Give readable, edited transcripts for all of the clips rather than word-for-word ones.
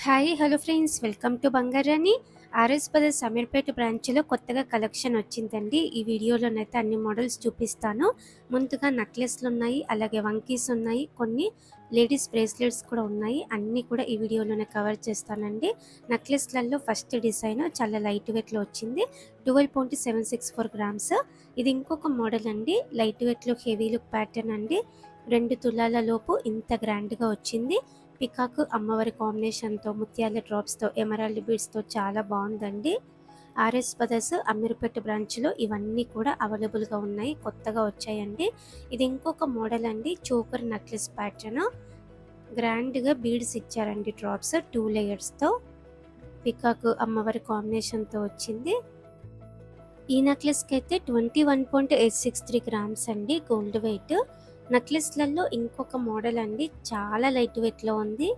Hi hello friends, welcome to Bangarani. RS brothers Ameerpet బ్రాంచ్లో కొత్తగా collection వచ్చిందండి. ఈ వీడియోలోనైతే అన్ని మోడల్స్ చూపిస్తాను. ముందుగా నెక్లెస్లు ఉన్నాయి, అలాగే వంకీస్ ఉన్నాయి, కొన్ని లేడీస్ బ్రేస్లెట్స్ కూడా ఉన్నాయి. అన్నీ కూడా ఈ వీడియోలోనే కవర్ చేస్తానండి. నెక్లెస్లలో ఫస్ట్ డిజైన్ చాలా లైట్ వెయిట్లో వచ్చింది, 12.764 గ్రామ్స్. ఇది ఇంకొక మోడల్ అండి, లైట్ వెయిట్లో హెవీ లుక్ ప్యాటర్న్ అండి. 2 తులాల లోపు ఇంత గ్రాండ్గా వచ్చింది. పికాక్ అమ్మవారి కాంబినేషన్తో, ముత్యాల డ్రాప్స్తో, ఎమరాల్డ్ బీడ్స్తో చాలా బాగుందండి. ఆర్ఎస్ బ్రదర్స్ అమీర్పేట బ్రాంచ్లో ఇవన్నీ కూడా అవైలబుల్గా ఉన్నాయి, కొత్తగా వచ్చాయండి. ఇది ఇంకొక మోడల్ అండి, చోకర్ నెక్లెస్ ప్యాటర్న్. గ్రాండ్గా బీడ్స్ ఇచ్చారండి, డ్రాప్స్ 2 లేయర్స్తో. పికాక్ అమ్మవారి కాంబినేషన్తో వచ్చింది. ఈ నెక్లెస్కి అయితే 21.863 గ్రామ్స్ అండి, గోల్డ్ వెయిట్. నెక్లెస్లలో ఇంకొక మోడల్ అండి, చాలా లైట్ వెయిట్లో ఉంది.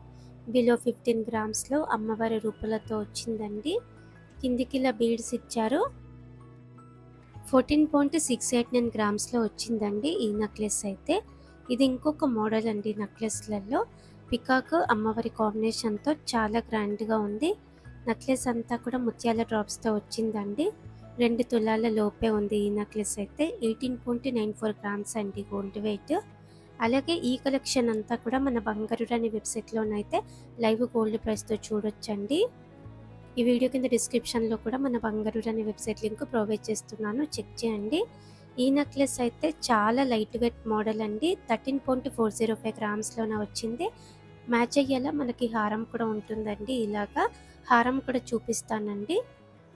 బిలో 15 గ్రామ్స్లో అమ్మవారి రూపాలతో వచ్చిందండి. కిందికి ఇలా బీడ్స్ ఇచ్చారు. 14.689 గ్రామ్స్లో వచ్చిందండి ఈ నెక్లెస్ అయితే. ఇది ఇంకొక మోడల్ అండి, నెక్లెస్లలో పికాక్ అమ్మవారి కాంబినేషన్తో చాలా గ్రాండ్గా ఉంది. నెక్లెస్ అంతా కూడా ముత్యాల డ్రాప్స్తో వచ్చిందండి. 2 తులాల లోపే ఉంది ఈ నెక్లెస్ అయితే. 18.94 గ్రామ్స్ అండి గోల్డ్ వెయిట్. అలాగే ఈ కలెక్షన్ అంతా కూడా మన బంగారురాణి వెబ్సైట్లోనైతే లైవ్ గోల్డ్ ప్రైస్తో చూడొచ్చండి. ఈ వీడియో కింద డిస్క్రిప్షన్లో కూడా మన బంగారురాణి వెబ్సైట్ లింక్ ప్రొవైడ్ చేస్తున్నాను, చెక్ చేయండి. ఈ నెక్లెస్ అయితే చాలా లైట్ వెయిట్ మోడల్ అండి, 13.405 గ్రామ్స్లోనే వచ్చింది. మ్యాచ్ అయ్యేలా మనకి హారం కూడా ఉంటుందండి. ఇలాగా హారం కూడా చూపిస్తానండి.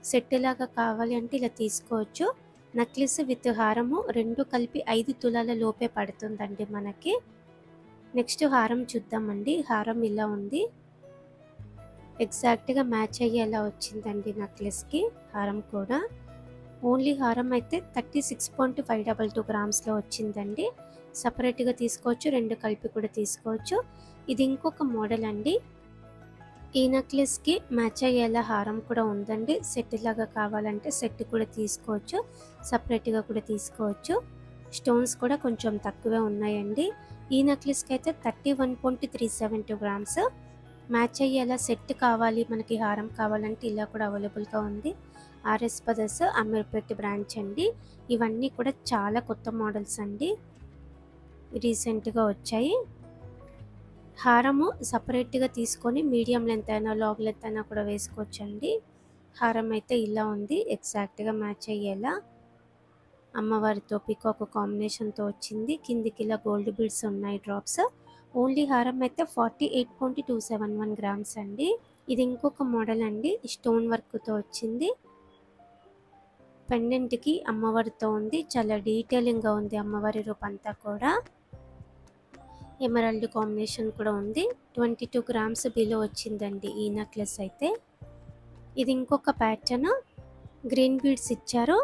సెట్ లాగా కావాలి అంటే ఇలా తీసుకోవచ్చు. నెక్లెస్ విత్ హారము 2 కలిపి 5 తులాల లోపే పడుతుందండి మనకి. నెక్స్ట్ హారం చూద్దామండి. హారం ఇలా ఉంది, ఎగ్జాక్ట్గా మ్యాచ్ అయ్యేలా వచ్చిందండి నెక్లెస్కి హారం కూడా. ఓన్లీ హారం అయితే 36.522 గ్రామ్స్లో వచ్చిందండి. సపరేట్గా తీసుకోవచ్చు, 2 కలిపి కూడా తీసుకోవచ్చు. ఇది ఇంకొక మోడల్ అండి. ఈ నెక్లెస్కి మ్యాచ్ అయ్యేలా హారం కూడా ఉందండి. సెట్ లాగా కావాలంటే సెట్ కూడా తీసుకోవచ్చు, సపరేట్గా కూడా తీసుకోవచ్చు. స్టోన్స్ కూడా కొంచెం తక్కువే ఉన్నాయండి. ఈ నెక్లెస్కి అయితే 31.372 గ్రామ్స్. మ్యాచ్ అయ్యేలా సెట్ కావాలి, మనకి హారం కావాలంటే ఇలా కూడా అవైలబుల్గా ఉంది. ఆర్ఎస్ బ్రదర్స్ అమీర్పేట బ్రాంచ్ అండి. ఇవన్నీ కూడా చాలా కొత్త మోడల్స్ అండి, రీసెంట్గా వచ్చాయి. హారము సపరేట్గా తీసుకొని మీడియం లెంత్ అయినా లాంగ్ లెంత్ అయినా కూడా వేసుకోవచ్చండి. హారం అయితే ఇలా ఉంది, ఎగ్జాక్ట్గా మ్యాచ్ అయ్యేలా అమ్మవారితో పికాక్ కాంబినేషన్తో వచ్చింది. కిందికి ఇలా గోల్డ్ బీడ్స్ ఉన్నాయి, డ్రాప్స్. ఓన్లీ హారం అయితే 48.271 గ్రామ్స్ అండి. ఇది ఇంకొక మోడల్ అండి, స్టోన్ వర్క్తో వచ్చింది. పెండెంట్కి అమ్మవారితో ఉంది, చాలా డీటెయిలింగ్గా ఉంది అమ్మవారి రూపంతా కూడా. ఎమరాల్డ్ కాంబినేషన్ కూడా ఉంది. 22 గ్రామ్స్ బిలో వచ్చిందండి ఈ నెక్లెస్ అయితే. ఇది ఇంకొక ప్యాటర్న్, గ్రీన్ బీడ్స్ ఇచ్చారు,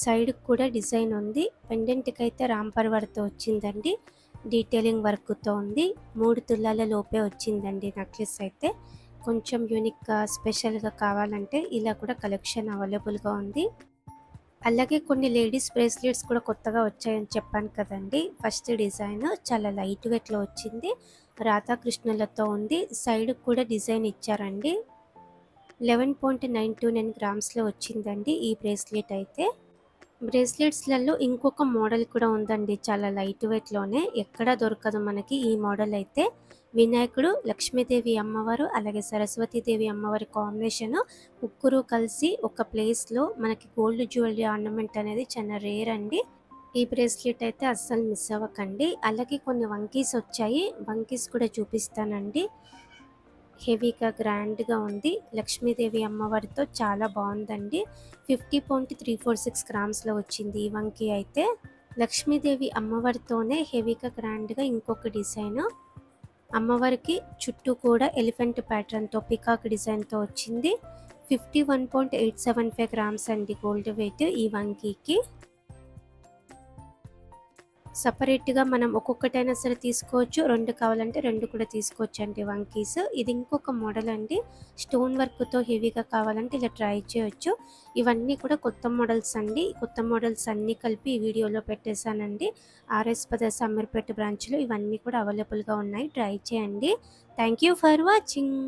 సైడ్ కూడా డిజైన్ ఉంది. పెండెంట్కి అయితే రాంపర్ వర్క్తో వచ్చిందండి, డీటెయిలింగ్ వర్క్తో ఉంది. 3 తులాల లోపే వచ్చిందండి నెక్లెస్ అయితే. కొంచెం యూనిక్గా స్పెషల్గా కావాలంటే ఇలా కూడా కలెక్షన్ అవైలబుల్గా ఉంది. అలాగే కొన్ని లేడీస్ బ్రేస్లెట్స్ కూడా కొత్తగా వచ్చాయని చెప్పాను కదండి. ఫస్ట్ డిజైన్ చాలా లైట్ వెయిట్లో వచ్చింది, రాధాకృష్ణులతో ఉంది. సైడ్ కూడా డిజైన్ ఇచ్చారండి. 11.929 గ్రామ్స్లో వచ్చిందండి ఈ బ్రేస్లెట్ అయితే. బ్రేస్లెట్స్లలో ఇంకొక మోడల్ కూడా ఉందండి, చాలా లైట్ వెయిట్లోనే, ఎక్కడా దొరకదు మనకి ఈ మోడల్ అయితే. వినాయకుడు, లక్ష్మీదేవి అమ్మవారు, అలాగే సరస్వతీదేవి అమ్మవారి కాంబినేషన్ ముగ్గురు కలిసి ఒక ప్లేస్లో మనకి గోల్డ్ జ్యువెలరీ ఆర్నమెంట్ అనేది చాలా రేర్ అండి. ఈ బ్రేస్లెట్ అయితే అస్సలు మిస్ అవ్వకండి. అలాగే కొన్ని వంకీస్ వచ్చాయి, వంకీస్ కూడా చూపిస్తానండి. హెవీగా గ్రాండ్గా ఉంది, లక్ష్మీదేవి అమ్మవారితో చాలా బాగుందండి. 50.346 గ్రామ్స్లో వచ్చింది ఈ వంకీ అయితే. లక్ష్మీదేవి అమ్మవారితోనే హెవీగా గ్రాండ్గా ఇంకొక డిజైన్. అమ్మవారికి చుట్టూ కూడా ఎలిఫెంట్ ప్యాటర్న్తో పికాక్ డిజైన్తో వచ్చింది. 51.875 గ్రామ్స్ అండి గోల్డ్ వెయిట్ ఈ వంకీకి. సపరేట్గా మనం ఒక్కొక్కటైనా సరే తీసుకోవచ్చు, 2 కావాలంటే 2 కూడా తీసుకోవచ్చు అండి వంకీస్. ఇది ఇంకొక మోడల్ అండి, స్టోన్ వర్క్తో హెవీగా కావాలంటే ఇలా ట్రై చేయొచ్చు. ఇవన్నీ కూడా కొత్త మోడల్స్ అండి, కొత్త మోడల్స్ అన్నీ కలిపి ఈ వీడియోలో పెట్టేశానండి. ఆర్ఎస్ బ్రదర్స్ అమీర్పేట బ్రాంచ్లో ఇవన్నీ కూడా అవైలబుల్గా ఉన్నాయి, ట్రై చేయండి. Thank you for watching.